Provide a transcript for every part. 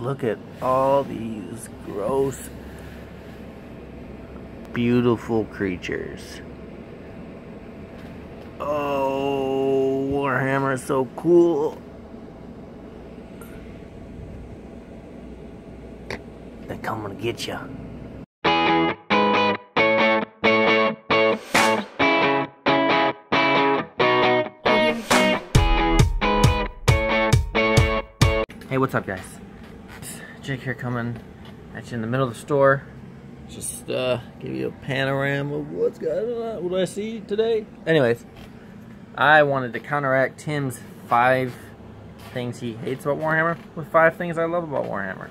Look at all these gross, beautiful creatures. Oh, Warhammer is so cool. They're coming to get you. Hey, what's up, guys? Jake here, coming at you in the middle of the store. Just give you a panorama of what's going on, what I see today. Anyways, I wanted to counteract Tim's 5 things he hates about Warhammer with 5 things I love about Warhammer.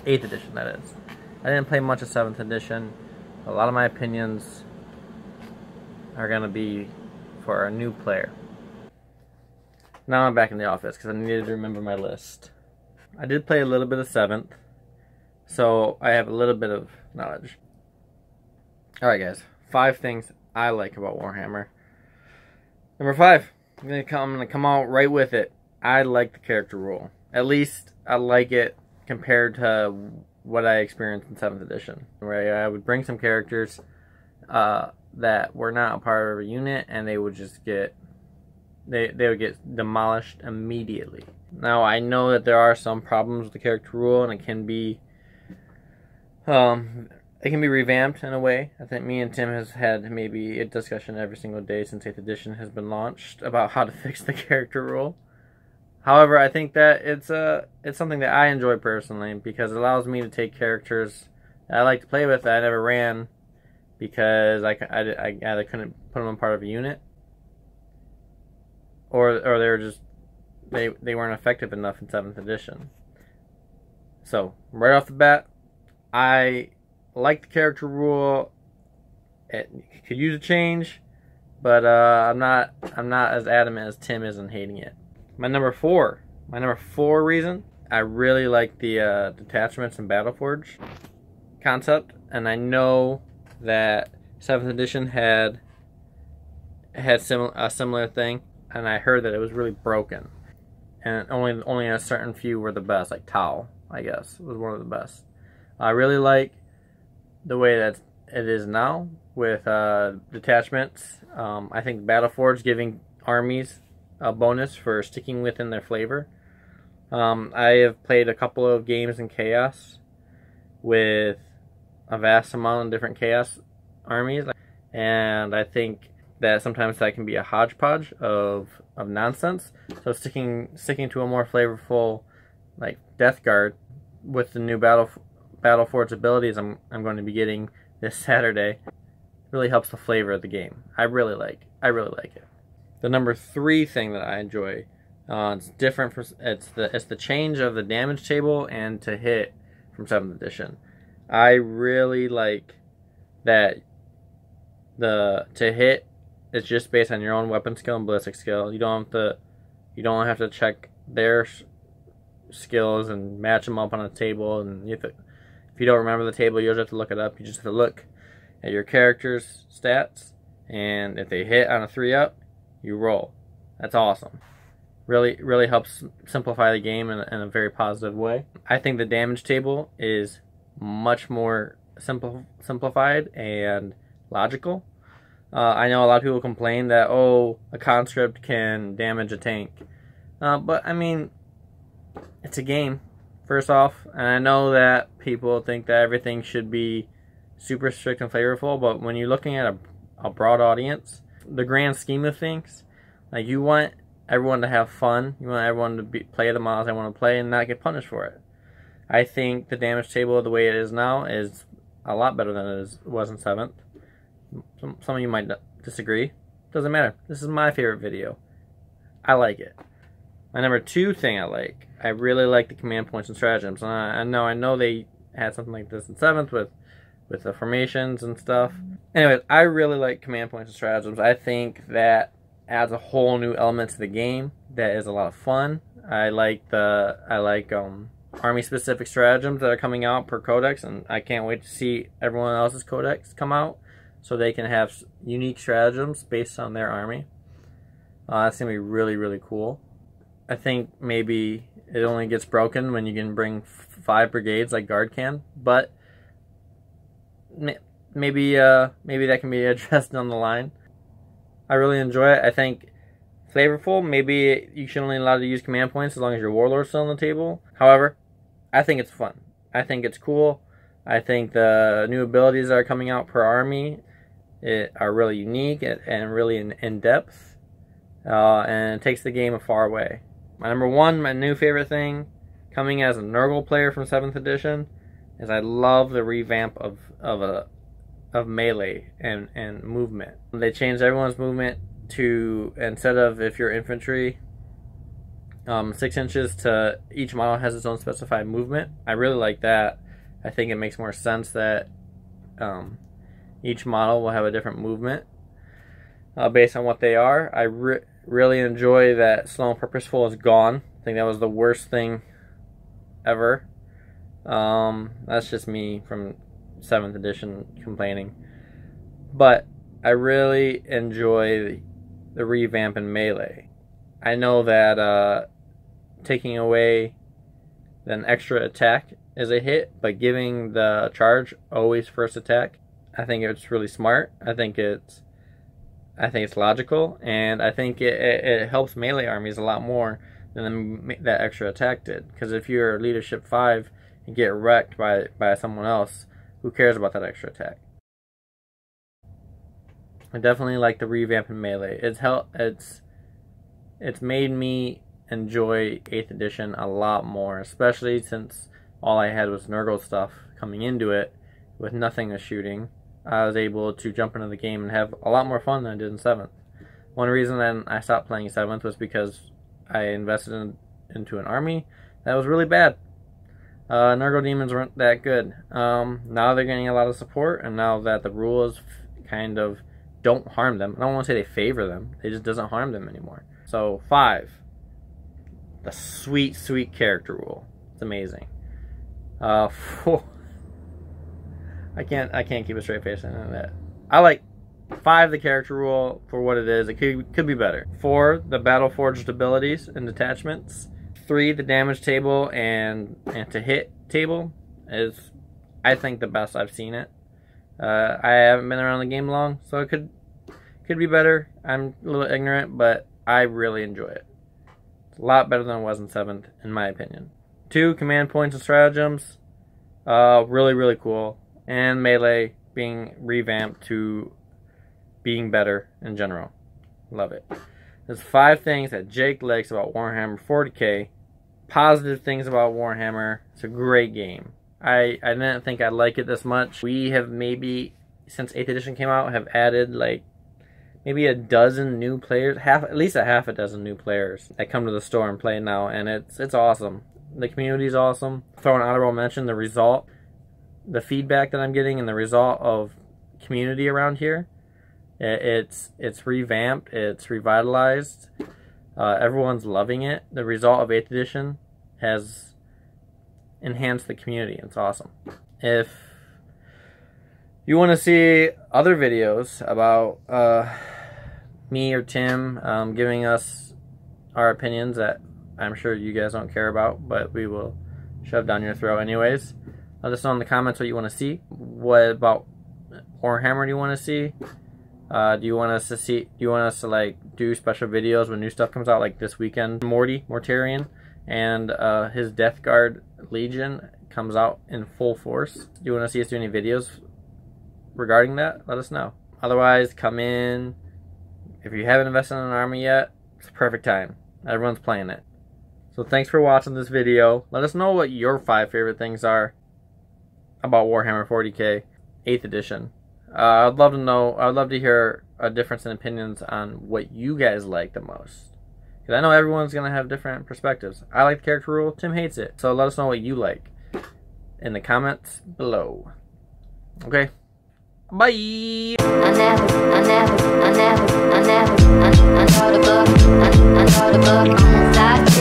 8th edition, that is. I didn't play much of 7th edition. A lot of my opinions are going to be for a new player. Now I'm back in the office because I needed to remember my list. I did play a little bit of 7th, so I have a little bit of knowledge. Alright guys, 5 things I like about Warhammer. Number 5, I'm gonna come out right with it. I like the character rule. At least I like it compared to what I experienced in 7th edition, where I would bring some characters that were not a part of a unit, and they would just get they would get demolished immediately. Now I know that there are some problems with the character rule, and it can be revamped in a way. I think me and Tim has had maybe a discussion every single day since 8th edition has been launched about how to fix the character rule. However, I think that it's something that I enjoy personally, because it allows me to take characters that I like to play with that I never ran because I either couldn't put them in part of a unit, or they were just they weren't effective enough in 7th edition. So right off the bat, I like the character rule. It could use a change, but I'm not as adamant as Tim is in hating it. My number 4 reason, I really like the detachments in Battleforge concept, and I know that 7th edition had a similar thing, and I heard that it was really broken, and only a certain few were the best, like Tau, I guess, was one of the best. I really like the way that it is now with detachments. I think Battleforge giving armies a bonus for sticking within their flavor. I have played a couple of games in Chaos with a vast amount of different Chaos armies, and I think that sometimes that can be a hodgepodge of nonsense. So sticking to a more flavorful, like Death Guard, with the new Battleforge abilities I'm going to be getting this Saturday, really helps the flavor of the game. I really like it. The number 3 thing that I enjoy, it's different from it's the change of the damage table and to hit from 7th edition. I really like that to hit, it's just based on your own weapon skill and ballistic skill. You don't have to check their skills and match them up on a table. And if you don't remember the table, you just have to look it up. You just have to look at your character's stats, and if they hit on a 3-up, you roll. That's awesome. Really helps simplify the game in a very positive way. I think the damage table is much more simplified and logical. I know a lot of people complain that, oh, a conscript can damage a tank. But, I mean, it's a game, first off. And I know that people think that everything should be super strict and flavorful. But when you're looking at a broad audience, the grand scheme of things, like, you want everyone to have fun. You want everyone to play the models they want to play and not get punished for it. I think the damage table, the way it is now, is a lot better than it was in 7th. Some of you might disagree. Doesn't matter. This is my favorite video. I like it. My number 2 thing I really like the command points and stratagems. I know they had something like this in 7th with the formations and stuff. Anyways, I really like command points and stratagems. I think that adds a whole new element to the game that is a lot of fun. I like army specific stratagems that are coming out per codex, and I can't wait to see everyone else's codex come out so they can have unique stratagems based on their army. That's gonna be really cool. I think maybe it only gets broken when you can bring 5 brigades like Guard can, but maybe that can be addressed down the line. I really enjoy it. I think flavorful. Maybe you should only allow to use command points as long as your warlord's still on the table. However, I think it's fun. I think it's cool. I think the new abilities that are coming out per army are really unique and really in depth, and it takes the game a far way. My number one, my new favorite thing, coming as a Nurgle player from 7th edition, is I love the revamp of melee and movement. They changed everyone's movement to, instead of if you're infantry, 6 inches to each model has its own specified movement. I really like that. I think it makes more sense that each model will have a different movement based on what they are. I really enjoy that slow and purposeful is gone. I think that was the worst thing ever. That's just me from 7th edition complaining. But I really enjoy the revamp in melee. I know that taking away an extra attack is a hit, but giving the charge always first attack, I think it's really smart. I think it's logical, and I think it helps melee armies a lot more than that extra attack did. Because if you're leadership 5 and get wrecked by someone else, who cares about that extra attack? I definitely like the revamp in melee. It's made me enjoy 8th edition a lot more, especially since all I had was Nurgle stuff coming into it with nothing of shooting. I was able to jump into the game and have a lot more fun than I did in 7th. One reason then I stopped playing 7th was because I invested into an army that was really bad. Nurgle demons weren't that good. Now they're getting a lot of support, and now that the rules kind of don't harm them. I don't want to say they favor them. It just doesn't harm them anymore. So 5, the sweet, sweet character rule. It's amazing. 4, I can't keep a straight face on that. I like 5, the character rule for what it is. It could be better. 4, the battle forged abilities and detachments. 3, the damage table and to hit table is, I think, the best I've seen it. I haven't been around the game long, so it could be better. I'm a little ignorant, but I really enjoy it. It's a lot better than it was in 7th, in my opinion. 2, command points and stratagems. Really, really cool. And melee being revamped to being better in general. Love it. There's 5 things that Jake likes about Warhammer 40k. Positive things about Warhammer. It's a great game. I didn't think I'd like it this much. We have maybe, since 8th edition came out, have added like maybe a dozen new players, at least a half a dozen new players that come to the store and play now, and it's awesome. The community's awesome. Throw an honorable mention, the result, the feedback that I'm getting and the result of community around here. It's revamped, it's revitalized. Everyone's loving it. The result of 8th edition has enhanced the community. It's awesome. If you want to see other videos about me or Tim giving us our opinions that I'm sure you guys don't care about, but we will shove down your throat anyways, let us know in the comments what you want to see. What about Warhammer do you want to see? Do you want us to like do special videos when new stuff comes out, like this weekend Mortarion and his Death Guard Legion comes out in full force? Do you want to see us do any videos regarding that? Let us know. Otherwise, come in. If you haven't invested in an army yet, it's the perfect time. Everyone's playing it. So thanks for watching this video. Let us know what your 5 favorite things are about Warhammer 40k 8th edition. I'd love to know. I'd love to hear a difference in opinions on what you guys like the most. Because I know everyone's going to have different perspectives. I like the character rule. Tim hates it. So let us know what you like in the comments below. Okay? Bye! I know the book.